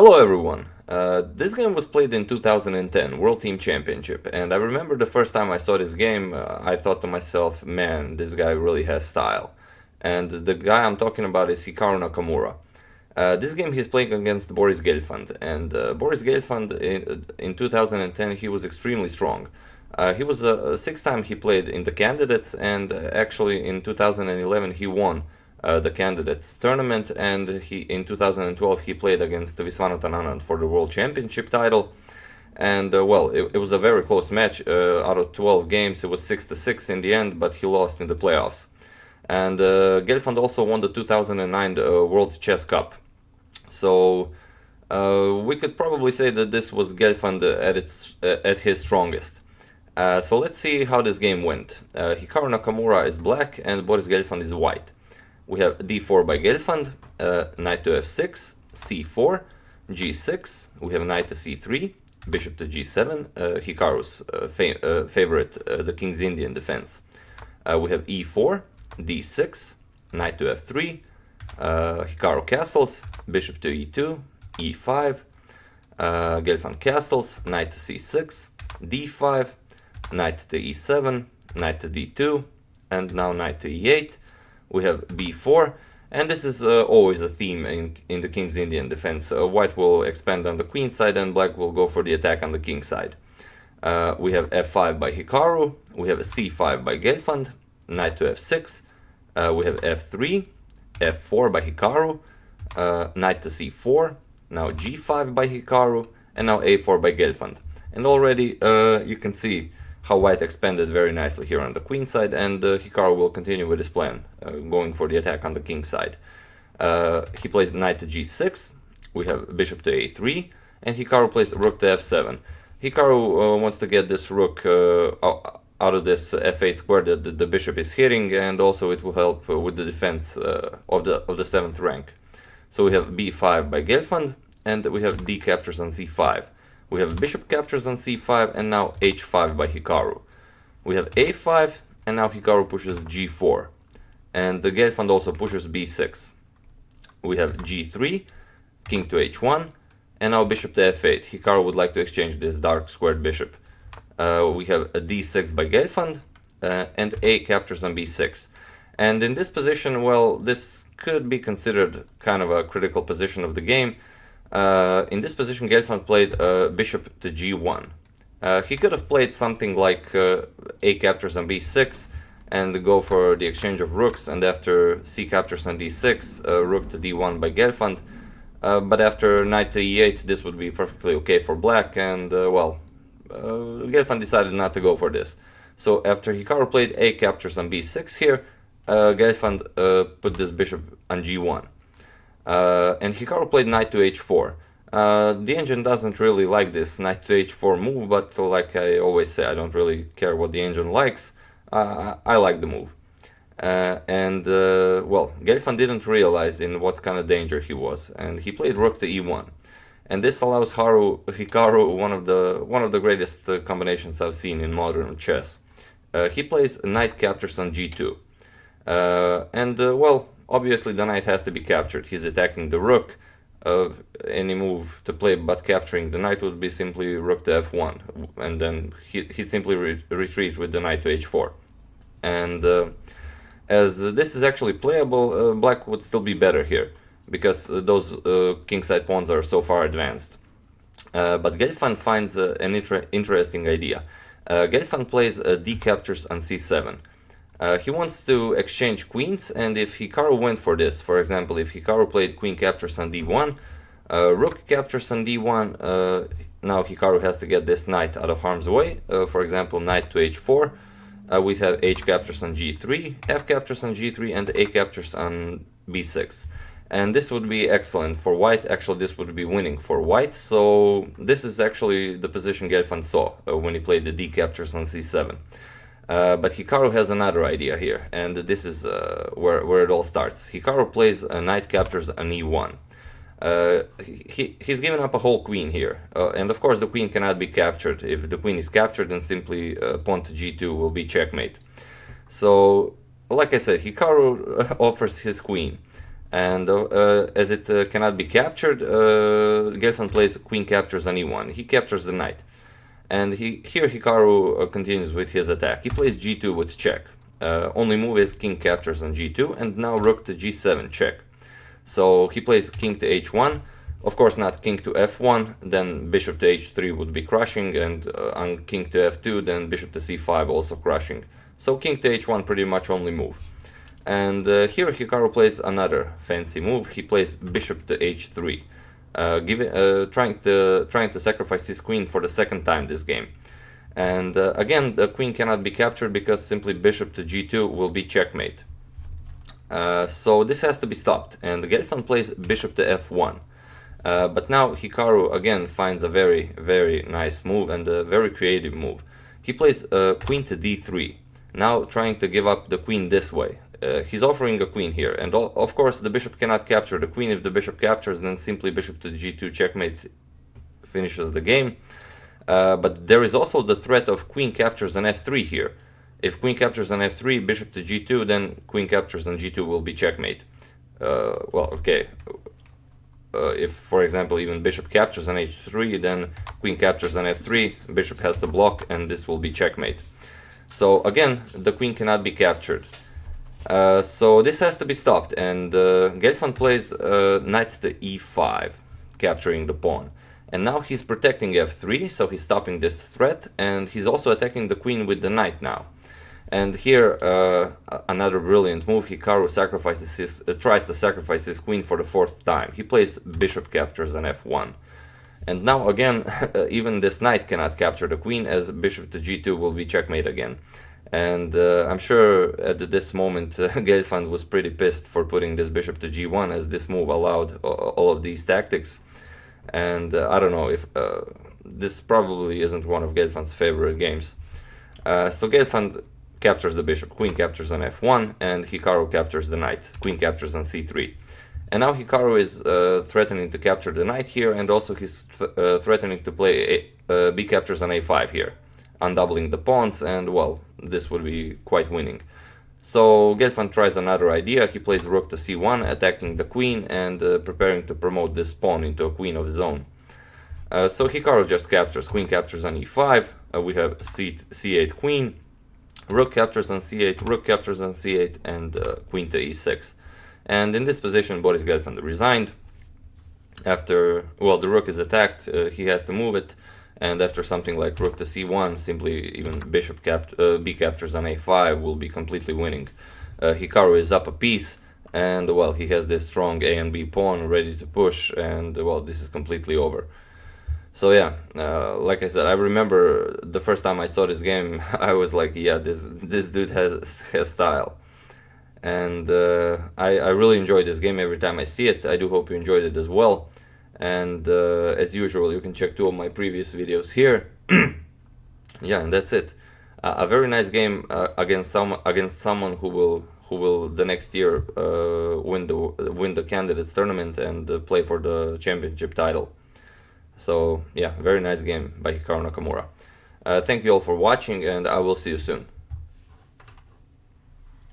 Hello everyone! This game was played in 2010 World Team Championship, and I remember the first time I saw this game, I thought to myself, man, this guy really has style. And the guy I'm talking about is Hikaru Nakamura. This game he's playing against Boris Gelfand, and Boris Gelfand in 2010 he was extremely strong. He was a sixth time he played in the candidates, and actually in 2011 he won the candidates tournament, and in 2012 he played against Viswanathan for the world championship title. And well, it was a very close match. Out of 12 games it was 6-6 in the end, but he lost in the playoffs. And Gelfand also won the 2009 World Chess Cup. So we could probably say that this was Gelfand at his strongest. So let's see how this game went. Hikaru Nakamura is black and Boris Gelfand is white. We have d4 by Gelfand, knight to f6, c4, g6, we have knight to c3, bishop to g7, Hikaru's favorite, the King's Indian defense. We have e4, d6, knight to f3, Hikaru castles, bishop to e2, e5, Gelfand castles, knight to c6, d5, knight to e7, knight to d2, and now knight to e8. We have b4, and this is always a theme in the King's Indian defense. White will expand on the queen side and black will go for the attack on the king side. We have f5 by Hikaru, we have a c5 by Gelfand, knight to f6, we have f3, f4 by Hikaru, knight to c4, now g5 by Hikaru, and now a4 by Gelfand. And already you can see how white expanded very nicely here on the queen side, and Hikaru will continue with his plan, going for the attack on the king side. He plays knight to g6, we have bishop to a3, and Hikaru plays rook to f7. Hikaru wants to get this rook out of this f8 square that the bishop is hitting, and also it will help with the defense of the 7th rank. So we have b5 by Gelfand, and we have d captures on c5. We have bishop captures on c5, and now h5 by Hikaru. We have a5, and now Hikaru pushes g4. And the Gelfand also pushes b6. We have g3, king to h1, and now bishop to f8. Hikaru would like to exchange this dark squared bishop. We have a d6 by Gelfand, and a captures on b6. And in this position, well, this could be considered kind of a critical position of the game. In this position, Gelfand played bishop to g1. He could have played something like a captures on b6 and go for the exchange of rooks, and after c captures on d6, rook to d1 by Gelfand. But after knight to e8, this would be perfectly okay for black, and well, Gelfand decided not to go for this. So after Hikaru played a captures on b6 here, Gelfand put this bishop on g1. And Hikaru played knight to h4. The engine doesn't really like this knight to h4 move, but like I always say, I don't really care what the engine likes. I like the move. Well, Gelfand didn't realize in what kind of danger he was, and he played rook to e1. And this allows Hikaru one of the greatest combinations I've seen in modern chess. He plays knight captures on g2. Well, obviously the knight has to be captured. He's attacking the rook. Any move to play but capturing the knight would be simply rook to f1, and then he'd simply retreat with the knight to h4. And as this is actually playable, black would still be better here, because those kingside pawns are so far advanced. But Gelfand finds an interesting idea. Gelfand plays d captures on c7. He wants to exchange queens, and if Hikaru went for this, for example, if Hikaru played queen captures on d1, rook captures on d1, now Hikaru has to get this knight out of harm's way. For example, knight to h4, we have h captures on g3, f captures on g3, and a captures on b6. And this would be excellent for white. Actually, this would be winning for white. So this is actually the position Gelfand saw when he played the d captures on c7. But Hikaru has another idea here, and this is where it all starts. Hikaru plays a knight captures an e1. He's given up a whole queen here, and of course the queen cannot be captured. If the queen is captured, then simply pawn to g2 will be checkmate. So, like I said, Hikaru offers his queen. And as it cannot be captured, Gelfand plays queen captures on e1. He captures the knight. And here Hikaru continues with his attack. He plays g2 with check. Only move is king captures on g2, and now rook to g7 check. So he plays king to h1. Of course not king to f1, then bishop to h3 would be crushing, and on king to f2, then bishop to c5 also crushing. So king to h1 pretty much only move. And here Hikaru plays another fancy move. He plays bishop to h3, trying to sacrifice his queen for the second time this game. And again, the queen cannot be captured because simply bishop to g2 will be checkmate. So this has to be stopped, and Gelfand plays bishop to f1. But now Hikaru again finds a very, very nice move and a very creative move. He plays queen to d3, now trying to give up the queen this way. He's offering a queen here, and of course the bishop cannot capture the queen. If the bishop captures, then simply bishop to g2 checkmate finishes the game. But there is also the threat of queen captures on f3 here. If queen captures on f3, bishop to g2, then queen captures on g2 will be checkmate. Well, okay. If, for example, even bishop captures on h3, then queen captures on f3, bishop has to block, and this will be checkmate. So again, the queen cannot be captured. So this has to be stopped, and Gelfand plays knight to e5, capturing the pawn. And now he's protecting f3, so he's stopping this threat, and he's also attacking the queen with the knight now. And here, another brilliant move. Hikaru tries to sacrifice his queen for the fourth time. He plays bishop captures on f1. And now again, even this knight cannot capture the queen, as bishop to g2 will be checkmate again. And I'm sure at this moment Gelfand was pretty pissed for putting this bishop to g1, as this move allowed all of these tactics. And I don't know if this probably isn't one of Gelfand's favorite games. So Gelfand captures the bishop, queen captures on f1, and Hikaru captures the knight, queen captures on c3. And now Hikaru is threatening to capture the knight here, and also he's threatening to play b captures on a5 here, undoubling the pawns, and well, this would be quite winning. So Gelfand tries another idea. He plays rook to c1, attacking the queen and preparing to promote this pawn into a queen of his own. So Hikaru just captures, queen captures on e5, we have c8 queen, rook captures on c8, rook captures on c8, and queen to e6. And in this position, Boris Gelfand resigned. After, well, the rook is attacked, he has to move it, and after something like rook to c1, simply even bishop b captures on a5 will be completely winning. Hikaru is up a piece, and well, he has this strong a and b pawn ready to push, and well, this is completely over. So yeah, like I said, I remember the first time I saw this game, I was like, yeah, this dude has style. And I really enjoy this game every time I see it. I do hope you enjoyed it as well. And as usual, you can check 2 of my previous videos here. Yeah, and that's it. A very nice game against someone who will the next year win the candidates tournament and play for the championship title. So yeah, very nice game by Hikaru Nakamura. Thank you all for watching, and I will see you soon.